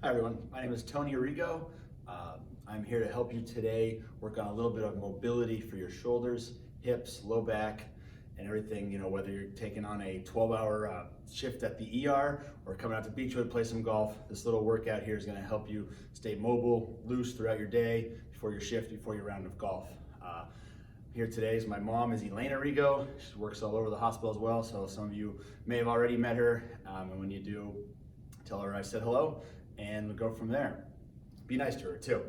Hi everyone, my name is Tony Arrigo. I'm here to help you today work on a little bit of mobility for your shoulders, hips, low back, and everything, whether you're taking on a 12-hour shift at the ER or coming out to Beachwood, play some golf. This little workout here is gonna help you stay mobile, loose throughout your day, before your shift, before your round of golf. Here today is my mom, is Elaine Arrigo. She works all over the hospital as well, so some of you may have already met her, and when you do, tell her I said hello, and we'll go from there. Be nice to her too.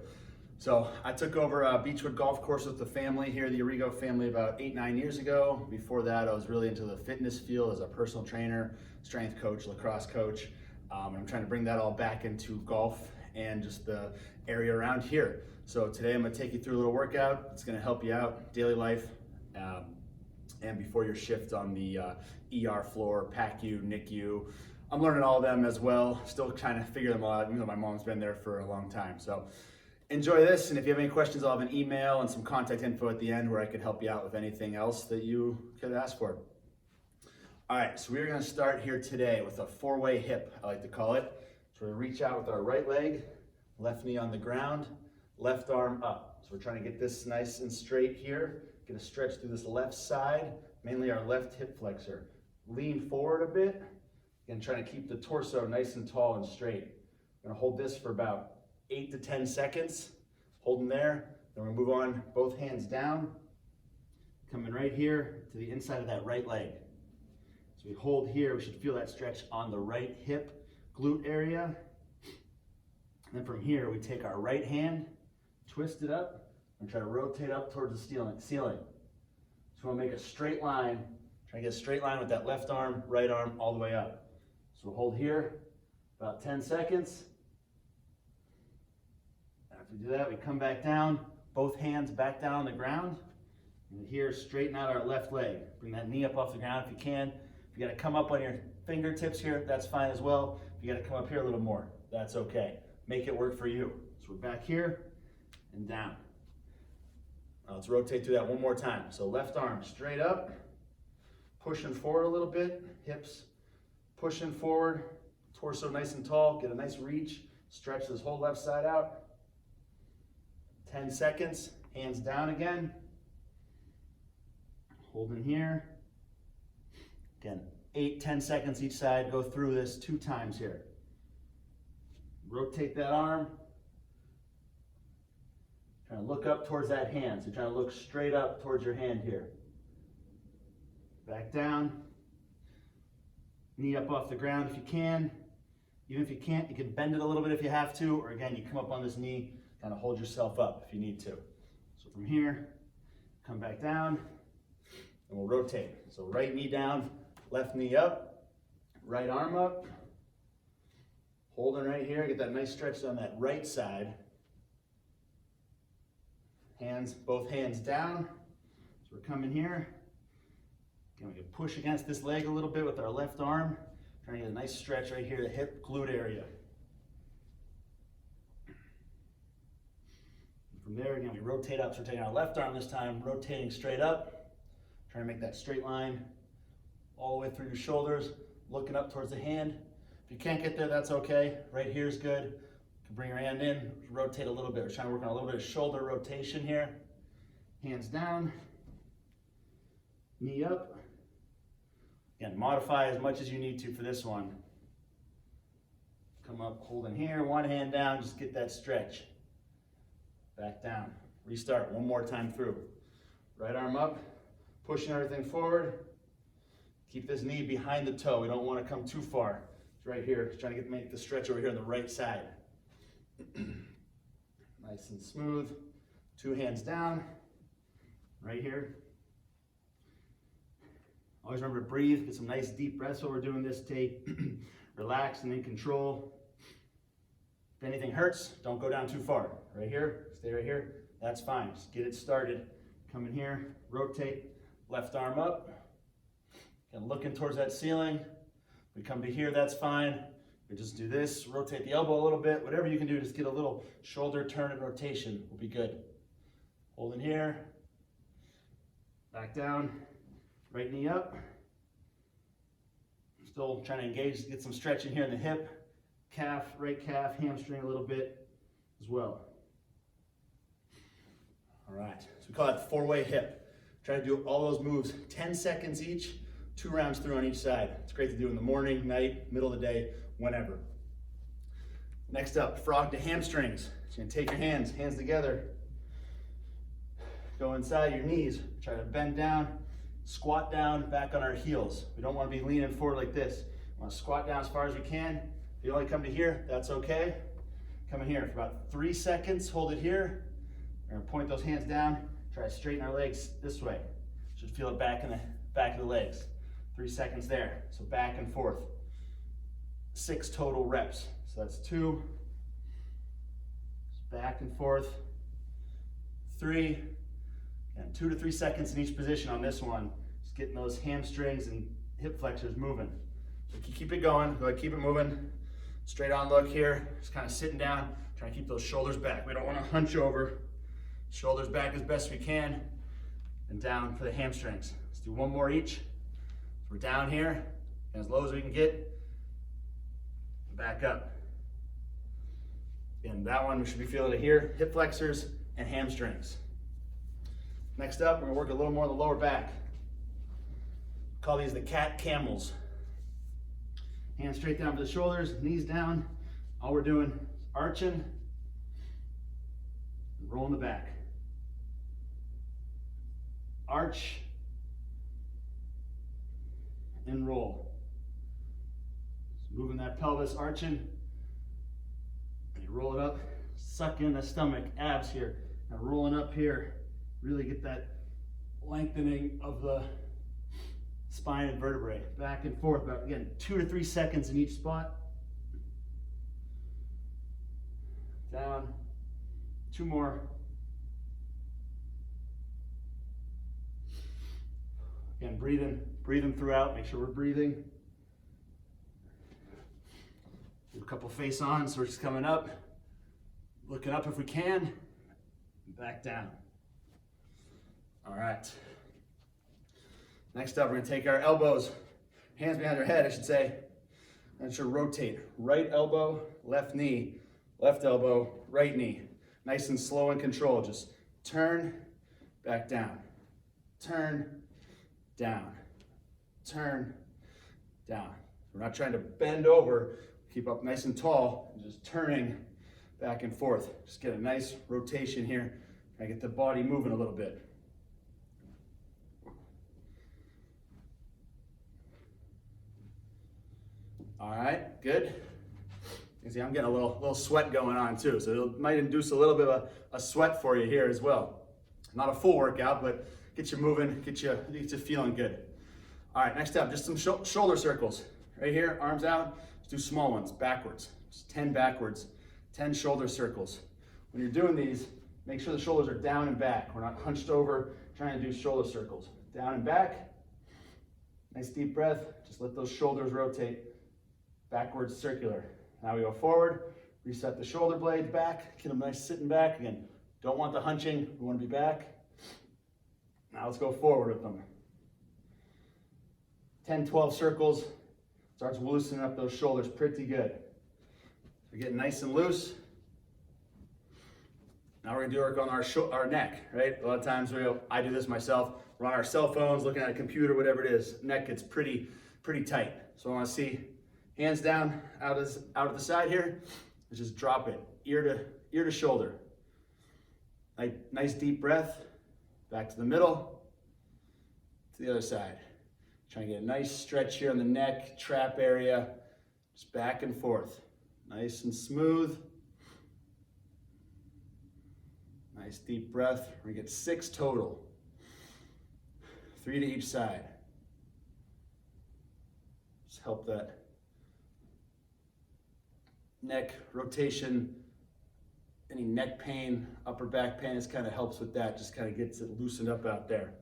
So I took over Beachwood Golf Course with the family here, the Arrigo family, about 8-9 years ago. Before that, I was really into the fitness field as a personal trainer, strength coach, lacrosse coach. I'm trying to bring that all back into golf and just the area around here. So today I'm gonna take you through a little workout. It's gonna help you out, daily life, and before your shift on the ER floor, PACU, NICU. I'm learning all of them as well, still trying to figure them all out, even though my mom's been there for a long time. So enjoy this, and if you have any questions, I'll have an email and some contact info at the end where I could help you out with anything else that you could ask for. All right, so we're gonna start here today with a 4-way hip, I like to call it. So we're gonna reach out with our right leg, left knee on the ground, left arm up. So we're trying to get this nice and straight here, get a stretch through this left side, mainly our left hip flexor. Lean forward a bit, and trying to keep the torso nice and tall and straight. I'm gonna hold this for about 8 to 10 seconds, holding there. Then we're gonna move on, both hands down, coming right here to the inside of that right leg. So we hold here, we should feel that stretch on the right hip, glute area. And then from here, we take our right hand, twist it up, and try to rotate up towards the ceiling. So we'll make a straight line, try to get a straight line with that left arm, right arm, all the way up. So we'll hold here about 10 seconds. After we do that, we come back down, both hands back down on the ground. And here, straighten out our left leg. Bring that knee up off the ground if you can. If you gotta come up on your fingertips here, that's fine as well. If you gotta come up here a little more, that's okay. Make it work for you. So we're back here and down. Now let's rotate through that one more time. So left arm straight up, pushing forward a little bit, hips pushing forward, torso nice and tall, get a nice reach, stretch this whole left side out. 10 seconds, hands down again. Holding here. Again, 8-10 seconds each side, go through this 2 times here. Rotate that arm. Trying to look up towards that hand, so you're trying to look straight up towards your hand here. Back down. Knee up off the ground if you can. Even if you can't, you can bend it a little bit if you have to, or again, you come up on this knee, kind of hold yourself up if you need to. So from here, come back down, and we'll rotate. So right knee down, left knee up, right arm up. Holding right here, get that nice stretch on that right side. Hands, both hands down. So we're coming here. Again, we can push against this leg a little bit with our left arm, trying to get a nice stretch right here, the hip glute area. And from there, again, we rotate up, so we're taking our left arm this time, rotating straight up, trying to make that straight line all the way through your shoulders, looking up towards the hand. If you can't get there, that's okay. Right here is good. You can bring your hand in, rotate a little bit. We're trying to work on a little bit of shoulder rotation here. Hands down, knee up. Again, modify as much as you need to for this one. Come up, holding here, one hand down, just get that stretch. Back down, restart one more time through. Right arm up, pushing everything forward. Keep this knee behind the toe. We don't want to come too far. It's right here, just trying to make the stretch over here on the right side. Nice and smooth. 2 hands down, right here. Always remember to breathe, get some nice deep breaths while we're doing this. Take, relax and in control. If anything hurts, don't go down too far. Right here, stay right here, that's fine. Just get it started. Come in here, rotate, left arm up. Again, looking towards that ceiling. We come to here, that's fine. We just do this, rotate the elbow a little bit, whatever you can do, just get a little shoulder turn and rotation will be good. Holding here, back down, right knee up. Still trying to engage, get some stretch in here in the hip. calf, right calf, hamstring a little bit as well. All right, so we call it four-way hip. Try to do all those moves 10 seconds each, 2 rounds through on each side. It's great to do in the morning, night, middle of the day, whenever. Next up, frog to hamstrings. So you're gonna take your hands together. Go inside your knees. Try to bend down, squat down, back on our heels. We don't want to be leaning forward like this. We want to squat down as far as we can. If you only come to here, that's okay. Come in here for about 3 seconds, hold it here. We're gonna point those hands down, try to straighten our legs this way. Should feel it back in the back of the legs. 3 seconds there, so back and forth. 6 total reps. So that's 2, back and forth, 3, and 2 to 3 seconds in each position on this one. Just getting those hamstrings and hip flexors moving. So keep it going, go ahead, keep it moving. Straight on look here, just kind of sitting down, trying to keep those shoulders back. We don't want to hunch over. Shoulders back as best we can, and down for the hamstrings. Let's do 1 more each. So we're down here, and as low as we can get, back up. And that one, we should be feeling it here, hip flexors and hamstrings. Next up, we're gonna work a little more on the lower back. Call these the cat camels. Hands straight down for the shoulders, knees down. All we're doing is arching and rolling the back. Arch and roll. Just moving that pelvis, arching. And you roll it up, suck in the stomach, abs here. Now rolling up here, really get that lengthening of the spine and vertebrae. Back and forth, about, again, 2 to 3 seconds in each spot. Down, 2 more. Again, breathing throughout, make sure we're breathing. Do a couple face-ons, so we're just coming up, looking up if we can, back down. All right. Next up, we're gonna take our elbows, hands behind our head, I should say, and should rotate. Right elbow, left knee, left elbow, right knee. Nice and slow and controlled. Just turn, back down. Turn, down. Turn, down. We're not trying to bend over. Keep up nice and tall. Just turning back and forth. Just get a nice rotation here. Try to get the body moving a little bit. All right, good. You see, I'm getting a little sweat going on too, so it might induce a little bit of a sweat for you here as well. Not a full workout, but get you moving, get you feeling good. All right, next up, just some shoulder circles. Right here, arms out, just do small ones, backwards. Just 10 backwards, 10 shoulder circles. When you're doing these, make sure the shoulders are down and back. We're not hunched over trying to do shoulder circles. Down and back, nice deep breath, just let those shoulders rotate. Backwards circular. Now we go forward, reset the shoulder blades back, get them nice sitting back. Again, don't want the hunching, we want to be back. Now let's go forward with them. 10, 12 circles, starts loosening up those shoulders pretty good. We're getting nice and loose. Now we're gonna do work on our neck, right? A lot of times I do this myself. We're on our cell phones, looking at a computer, whatever it is. Neck gets pretty tight. So I want to see hands down out of the side here. Let's just drop it, ear to shoulder. Nice deep breath. Back to the middle, to the other side. Trying to get a nice stretch here on the neck, trap area. Just back and forth. Nice and smooth. Nice deep breath. We're gonna get 6 total. 3 to each side. Just help that neck rotation, any neck pain, upper back pain, this kind of helps with that, just kind of gets it loosened up out there.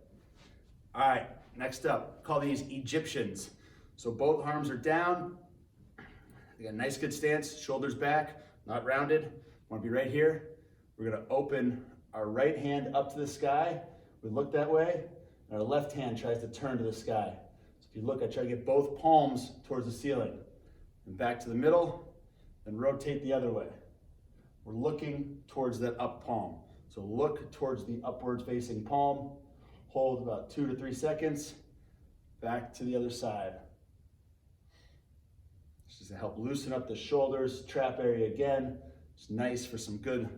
All right, next up, call these Egyptians. So both arms are down. You got a nice good stance, shoulders back, not rounded. Want to be right here. We're gonna open our right hand up to the sky. We look that way, and our left hand tries to turn to the sky. So if you look, I try to get both palms towards the ceiling. And back to the middle, then rotate the other way. We're looking towards that up palm. So look towards the upwards facing palm, hold about 2 to 3 seconds, back to the other side. This is to help loosen up the shoulders, trap area again. It's nice for some good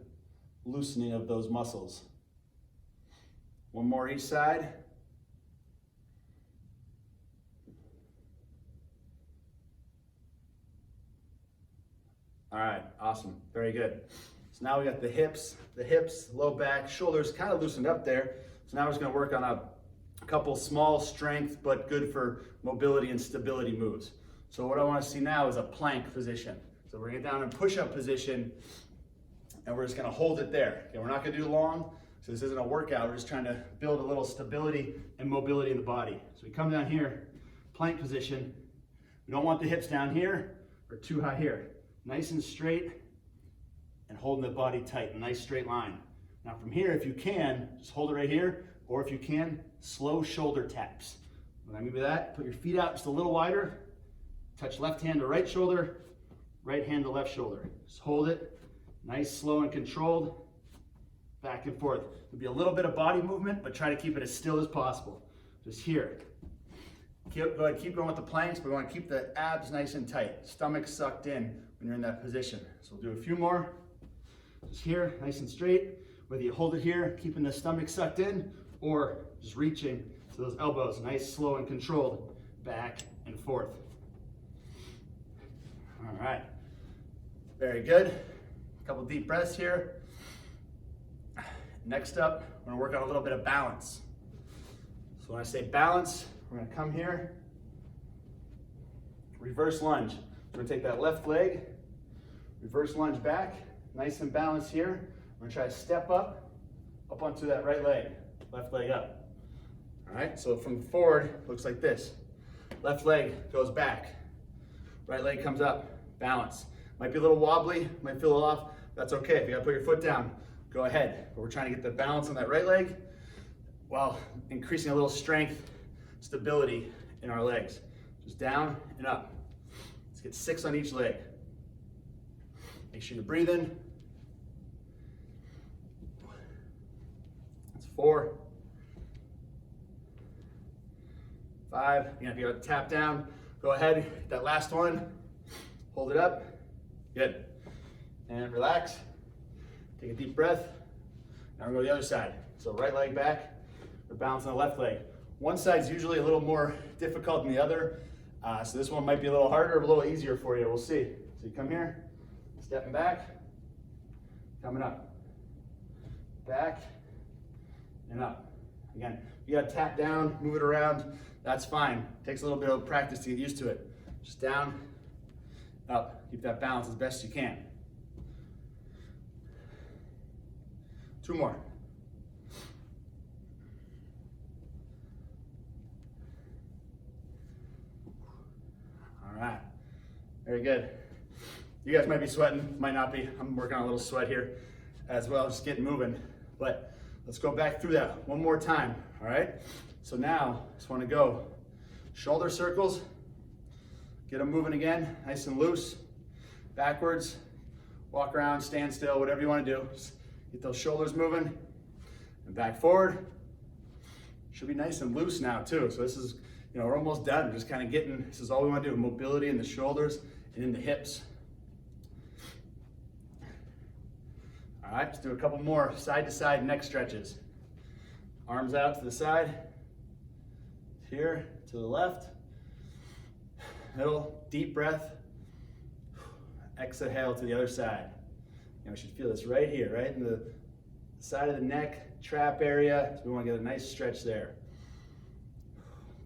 loosening of those muscles. One more each side. All right, awesome, very good. So now we got the hips, low back, shoulders kind of loosened up there. So now we're just gonna work on a couple small strength, but good for mobility and stability moves. So what I wanna see now is a plank position. So we're gonna get down in push-up position, and we're just gonna hold it there. Okay, we're not gonna do long, so this isn't a workout. We're just trying to build a little stability and mobility in the body. So we come down here, plank position. We don't want the hips down here or too high here. Nice and straight, and holding the body tight, a nice straight line. Now from here, if you can, just hold it right here, or if you can, slow shoulder taps. What I mean by that, put your feet out just a little wider, touch left hand to right shoulder, right hand to left shoulder. Just hold it, nice, slow and controlled, back and forth. There'll be a little bit of body movement, but try to keep it as still as possible. Just here. Go ahead, keep going with the planks, but we want to keep the abs nice and tight. Stomach sucked in when you're in that position. So we'll do a few more. Just here, nice and straight. Whether you hold it here, keeping the stomach sucked in, or just reaching to those elbows, nice, slow and controlled, back and forth. All right, very good. A couple deep breaths here. Next up, we're gonna work on a little bit of balance. So when I say balance, we're gonna come here, reverse lunge. We're gonna take that left leg, reverse lunge back, nice and balanced here. We're gonna try to step up onto that right leg, left leg up. All right, so from forward, looks like this. Left leg goes back, right leg comes up, balance. Might be a little wobbly, might feel a little off, that's okay. If you gotta put your foot down, go ahead. But we're trying to get the balance on that right leg while increasing a little strength, stability in our legs. Just down and up. Let's get 6 on each leg. Make sure you're breathing. That's 4, 5. You know, if you have to tap down, go ahead. That last one, hold it up. Good. And relax. Take a deep breath. Now we're going to go to the other side. So right leg back, we're balancing the left leg. One side's usually a little more difficult than the other. So this one might be a little harder or a little easier for you. We'll see. So you come here, stepping back, coming up, back, and up. Again, you gotta tap down, move it around, that's fine. Takes a little bit of practice to get used to it. Just down, up, keep that balance as best you can. 2 more. All right, very good. You guys might be sweating, might not be. I'm working on a little sweat here as well, just getting moving. But let's go back through that one more time, all right? So now, just wanna go shoulder circles, get them moving again, nice and loose, backwards, walk around, stand still, whatever you wanna do. Just get those shoulders moving, and back forward. Should be nice and loose now too. So this is, you know, we're almost done. We're just kind of getting, this is all we want to do, mobility in the shoulders and in the hips. All right, let's do a couple more side to side neck stretches. Arms out to the side, here to the left, middle, deep breath, exhale to the other side. And we should feel this right here, right in the side of the neck, trap area. So we want to get a nice stretch there.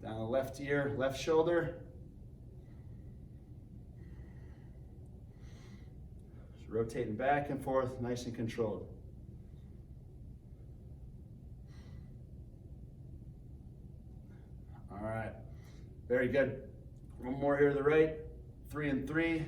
Down the left ear, left shoulder. Just rotating back and forth, nice and controlled. All right, very good. One more here to the right, 3 and 3.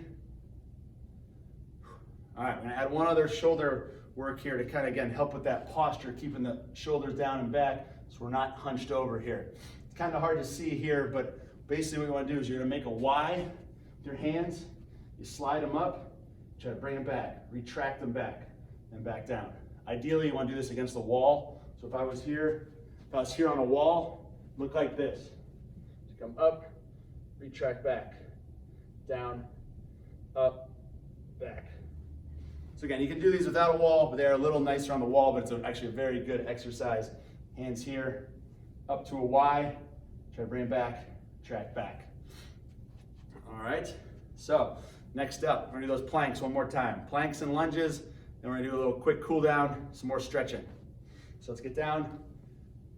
All right, I'm gonna add one other shoulder work here to kind of, again, help with that posture, keeping the shoulders down and back so we're not hunched over here. It's kind of hard to see here, but basically what you want to do is you're going to make a Y with your hands. You slide them up, Try to bring them back, retract them back, and back down. Ideally, you want to do this against the wall. So if I was here on a wall, look like this. So come up, retract back, down, up, back. So again, you can do these without a wall, but they're a little nicer on the wall, but it's actually a very good exercise. Hands here, up to a Y, try to bring it back, track back. All right, so next up, we're gonna do those planks one more time. Planks and lunges, then we're gonna do a little quick cool down, some more stretching. So let's get down,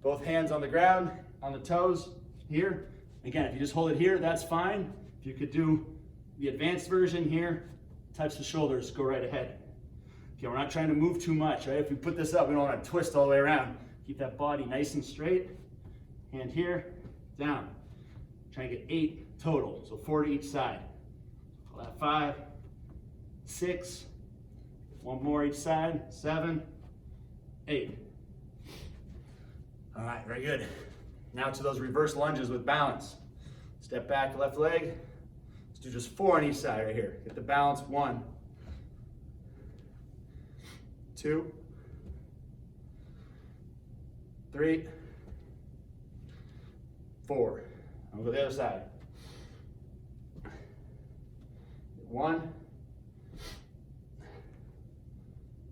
both hands on the ground, on the toes, here. Again, if you just hold it here, that's fine. If you could do the advanced version here, touch the shoulders, go right ahead. Okay, we're not trying to move too much, right? If we put this up, we don't want to twist all the way around. Keep that body nice and straight. Hand here, down. Try and get 8 total, so 4 to each side. Pull that 5, 6, one more each side, 7, 8. All right, very good. Now to those reverse lunges with balance. Step back, left leg. Let's do just 4 on each side right here. Get the balance, 1, 2, 3, 4. I'll go to the other side. 1,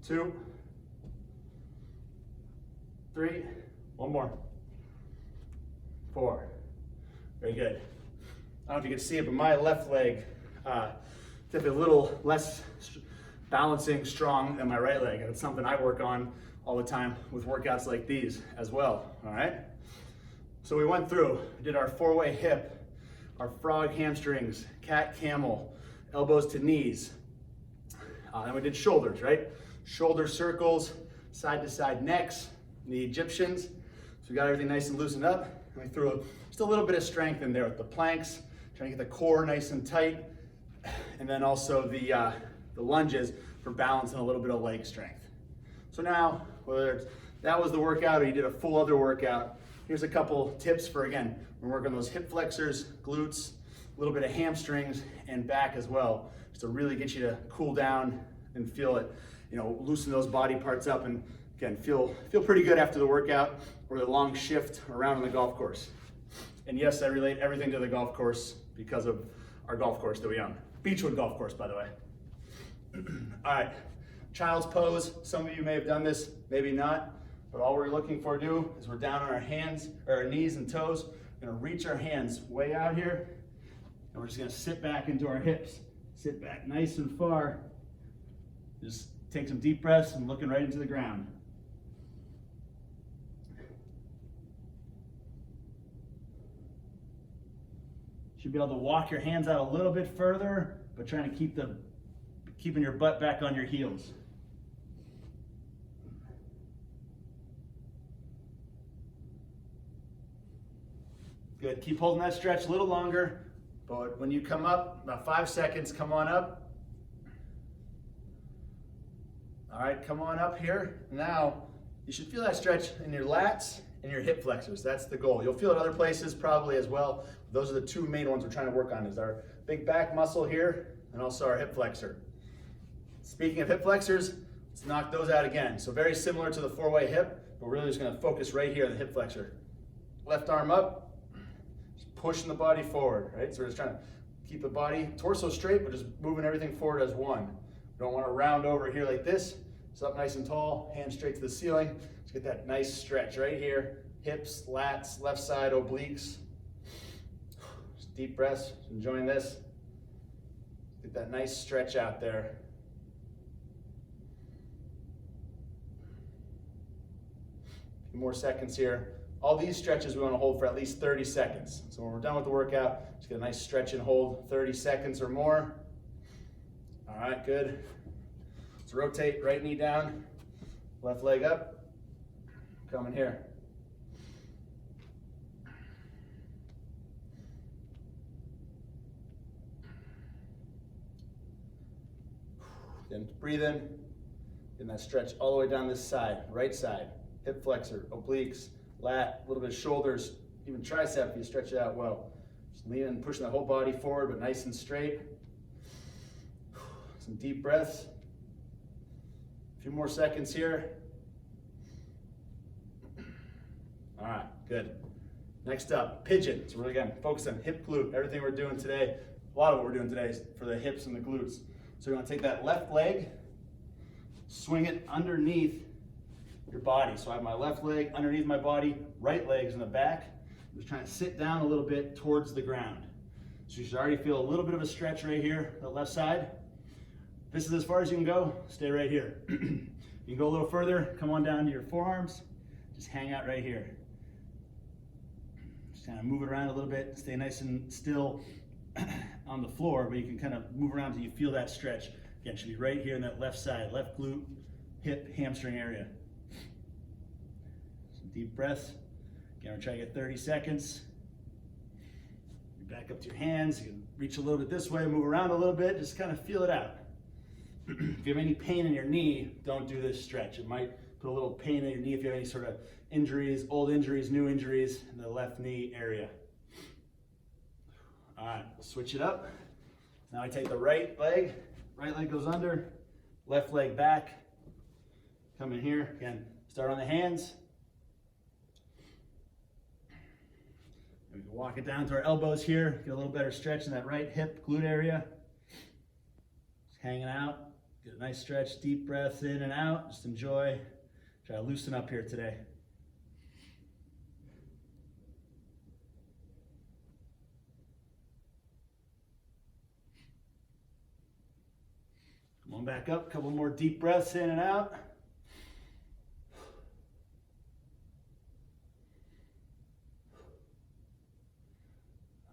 2, 3, one more, 4. Very good. I don't know if you can see it, but my left leg is a little less balancing strong than my right leg. And it's something I work on all the time with workouts like these as well, all right? So we went through, did our 4-way hip, our frog hamstrings, cat camel, elbows to knees. Then we did shoulders, right? Shoulder circles, side to side necks, the Egyptians. So we got everything nice and loosened up. And we threw just a little bit of strength in there with the planks, trying to get the core nice and tight. And then also the lunges for balance and a little bit of leg strength. So now, whether that was the workout or you did a full other workout, here's a couple tips for, again, we're working on those hip flexors, glutes, a little bit of hamstrings and back as well, just to really get you to cool down and feel it, loosen those body parts up and again, feel pretty good after the workout or the long shift around on the golf course. And yes, I relate everything to the golf course because of our golf course that we own. Beechwood Golf Course, by the way. All right, child's pose. Some of you may have done this, maybe not, but all we're looking for to do is we're down on our hands, or our knees and toes. We're gonna reach our hands way out here, and we're just gonna sit back into our hips. Sit back nice and far. Just take some deep breaths and looking right into the ground. Should be able to walk your hands out a little bit further, but trying to keeping your butt back on your heels. Good, keep holding that stretch a little longer, but when you come up, about 5 seconds, come on up. All right, come on up here. Now, you should feel that stretch in your lats and your hip flexors. That's the goal. You'll feel it other places probably as well. Those are the 2 main ones we're trying to work on, is our big back muscle here and also our hip flexor. Speaking of hip flexors, let's knock those out again. So very similar to the 4-way hip, but we're really just gonna focus right here on the hip flexor. Left arm up, just pushing the body forward, right? So we're just trying to keep the body, torso straight, but just moving everything forward as one. We don't wanna round over here like this. So up nice and tall, hands straight to the ceiling. Let's get that nice stretch right here. Hips, lats, left side, obliques. Just deep breaths, enjoying this. Get that nice stretch out there. A few more seconds here. All these stretches we want to hold for at least 30 seconds. So when we're done with the workout, just get a nice stretch and hold 30 seconds or more. All right, good. Let's rotate, right knee down, left leg up. Coming here. Then breathe in, getting that stretch all the way down this side, right side, hip flexor, obliques, lat, a little bit of shoulders, even tricep if you stretch it out well. Just leaning and pushing the whole body forward, but nice and straight. Some deep breaths. A few more seconds here. All right, good. Next up, pigeon. So we're again focus on hip glute. Everything we're doing today, a lot of what we're doing today is for the hips and the glutes. So you're gonna take that left leg, swing it underneath your body. So I have my left leg underneath my body, right leg's in the back. I'm just trying to sit down a little bit towards the ground. So you should already feel a little bit of a stretch right here, the left side. This is as far as you can go, stay right here. You can go a little further, come on down to your forearms, just hang out right here. Just kind of move it around a little bit, stay nice and still on the floor, but you can kind of move around until you feel that stretch. Again, it should be right here in that left side, left glute, hip, hamstring area. Some deep breaths. Again, we're trying to get 30 seconds. You back up to your hands, you can reach a little bit this way, move around a little bit, just kind of feel it out. If you have any pain in your knee, don't do this stretch. It might put a little pain in your knee if you have any sort of injuries, old injuries, new injuries in the left knee area. All right, switch it up. Now I take the right leg goes under, left leg back. Come in here, again, start on the hands. We can walk it down to our elbows here, get a little better stretch in that right hip glute area. Just hanging out. Get a nice stretch, deep breaths in and out. Just enjoy. Try to loosen up here today. Come on back up. Couple more deep breaths in and out.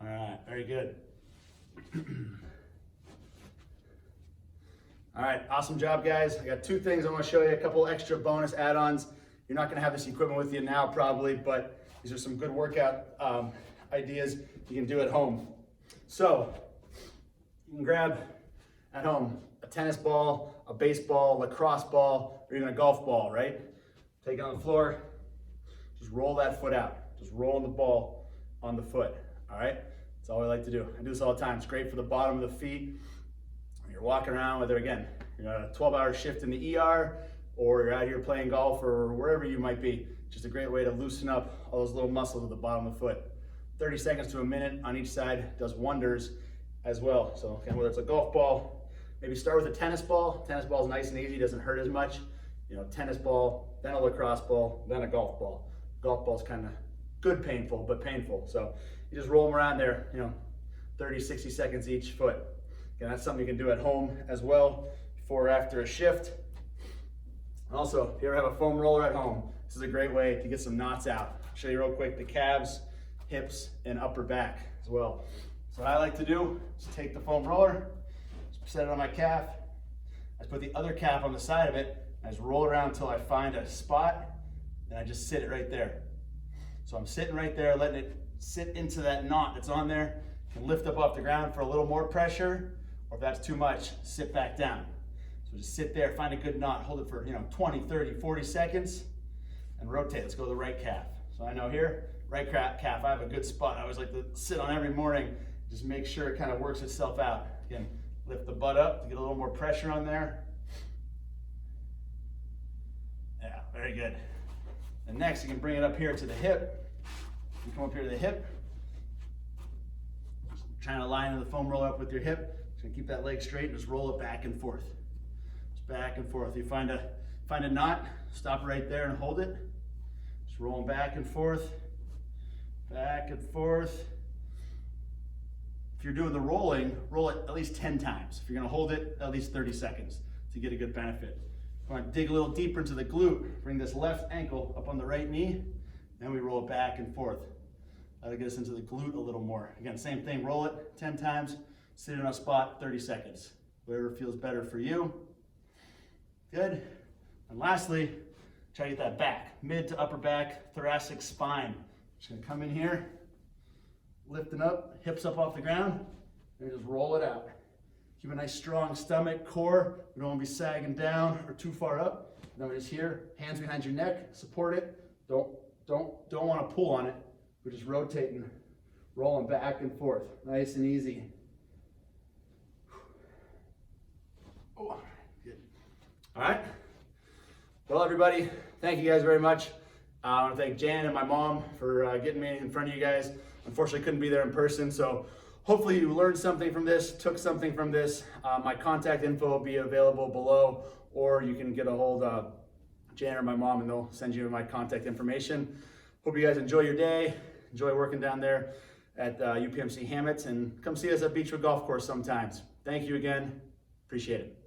All right, very good. All right, awesome job, guys. I got two things I want to show you, a couple extra bonus add-ons. You're not going to have this equipment with you now probably, but these are some good workout ideas you can do at home. So you can grab at home a tennis ball, a baseball, lacrosse ball, or even a golf ball, right? Take it on the floor, just roll that foot out. Just rolling the ball on the foot, all right? That's all I like to do. I do this all the time. It's great for the bottom of the feet. You're walking around, whether again, you're on a 12-hour shift in the ER, or you're out here playing golf, or wherever you might be. Just a great way to loosen up all those little muscles at the bottom of the foot. 30 seconds to a minute on each side does wonders as well. So again, whether it's a golf ball, maybe start with a tennis ball. Tennis ball is nice and easy, doesn't hurt as much. You know, tennis ball, then a lacrosse ball, then a golf ball. Golf ball's kind of good painful, but painful. So you just roll them around there, 30, 60 seconds each foot. Again, that's something you can do at home as well, before or after a shift. Also, if you ever have a foam roller at home, this is a great way to get some knots out. I'll show you real quick the calves, hips, and upper back as well. So what I like to do is take the foam roller, just set it on my calf. I just put the other calf on the side of it, and I just roll around until I find a spot, and I just sit it right there. So I'm sitting right there, letting it sit into that knot that's on there. You can lift up off the ground for a little more pressure, or if that's too much, sit back down. So just sit there, find a good knot, hold it for 20, 30, 40 seconds, and rotate. Let's go to the right calf. So I know here, right calf, I have a good spot. I always like to sit on every morning, just make sure it kind of works itself out. Again, lift the butt up to get a little more pressure on there. Yeah, very good. And next, you can bring it up here to the hip. You come up here to the hip, trying to line the foam roller up with your hip. Just gonna keep that leg straight and just roll it back and forth. Just back and forth. You find a knot, stop right there and hold it. Just rolling back and forth, back and forth. If you're doing the rolling, roll it at least 10 times. If you're gonna hold it, at least 30 seconds to get a good benefit. You wanna dig a little deeper into the glute, bring this left ankle up on the right knee, then we roll it back and forth. That'll get us into the glute a little more. Again, same thing, roll it 10 times, sit in a spot, 30 seconds. Whatever feels better for you. Good. And lastly, try to get that back, mid to upper back, thoracic spine. Just gonna come in here, lifting up, hips up off the ground, and just roll it out. Keep a nice strong stomach, core. We don't want to be sagging down or too far up. And then we're just here, hands behind your neck, support it. Don't want to pull on it. We're just rotating, rolling back and forth, nice and easy. Oh, good. All right. Well, everybody, thank you guys very much. I want to thank Jan and my mom for getting me in front of you guys. Unfortunately, couldn't be there in person, so hopefully you learned something from this, took something from this. My contact info will be available below, or you can get a hold of Jan or my mom and they'll send you my contact information. Hope you guys enjoy your day, enjoy working down there at UPMC Hamot, and come see us at Beechwood Golf Course sometimes. Thank you again, appreciate it.